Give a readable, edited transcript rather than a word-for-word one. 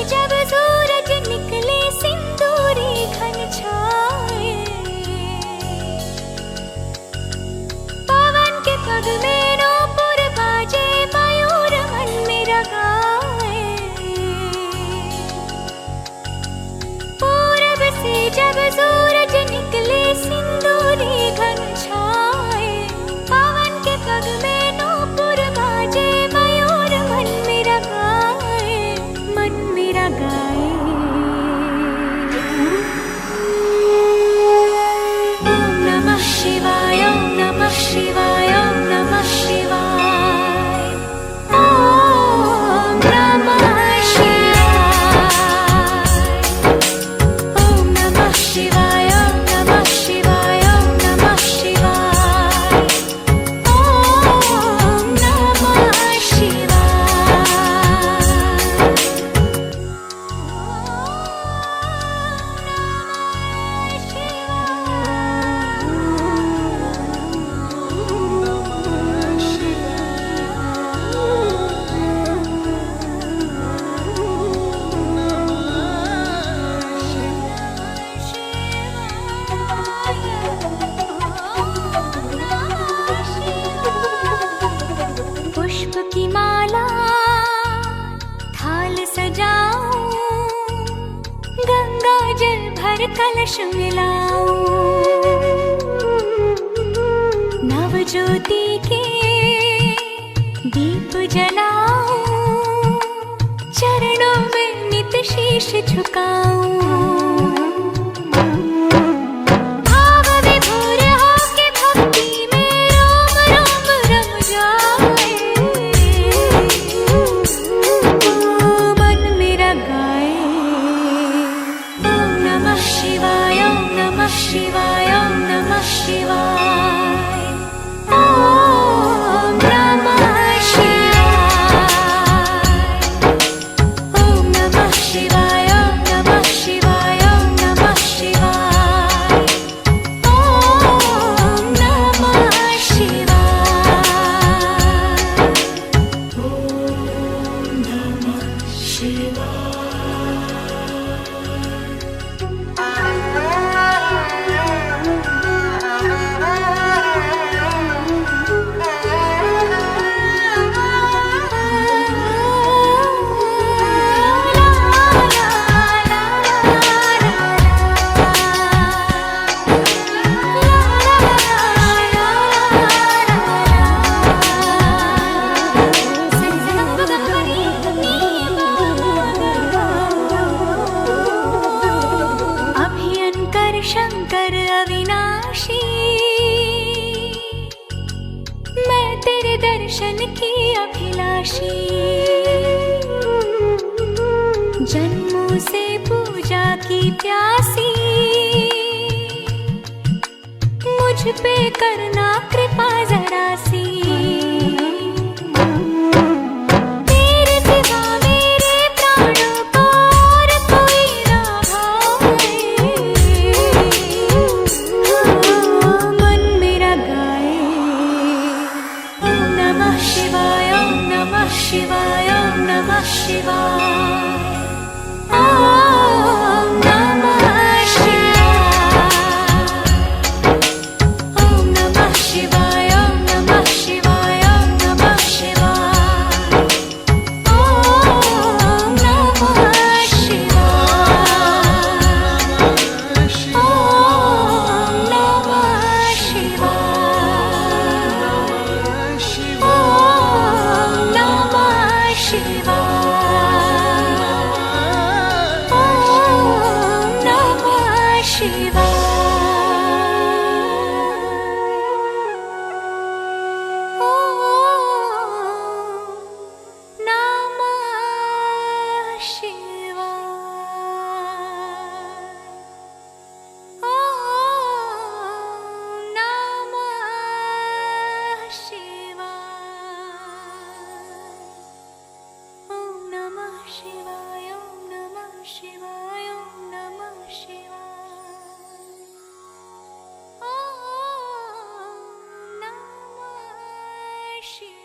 जब सूरज निकले सिंदूरी घन छाए, पवन के पग में नूपुर बाजे, मयूर मन मेरा गाए। पूरब से जब सूरज निकले सिंदूरी घन छाए, पवन के पग में नूपुर बाजे, मयूर मन मेरा गाए, मन मेरा गाए। ओम नमः शिवाय, ओम नमः शिवाय, ओम नमः शिवाय, ओम नमः शिवाय, ओम नमः शिवाय, ओम नमः शिवाय, ओम नमः शिवाय, ओम नमः पुष्प की माला थाल सजाऊं, गंगा जल भर कलश मिलाऊं, नव ज्योति के दीप जलाऊं, चरणों में नित शीश झुकाऊं। भाव विभोर होके भक्ति में रोम रोम रम जाए, मन मेरा गाए। ओम नमः शिवाय, ओम नमः शिवाय, ओम नमः शिवाय, ओम नमः शिवाय, ओम नमः शिवाय, ओम नमः शिवाय, ओम नमः शिवाय, ओम नमः शिवाय, ओम नमः शिवाय। अभियंकर शंकर अविनाशी, मैं तेरे दर्शन की अभिलाषी, जन्मों से पूजा की प्यासी, मुझ पे करना कृपा जरा सी। तेरे सिवा मेरे प्राणों को और कोई ना भाए, मन मेरा गाए। ओम नमः शिवाय, ओम नमः शिवाय, ओम नमः शिवाय, ओम नमः शिवाय, ओम नमः शिवाय, ओम नमः शिवाय। ऋषि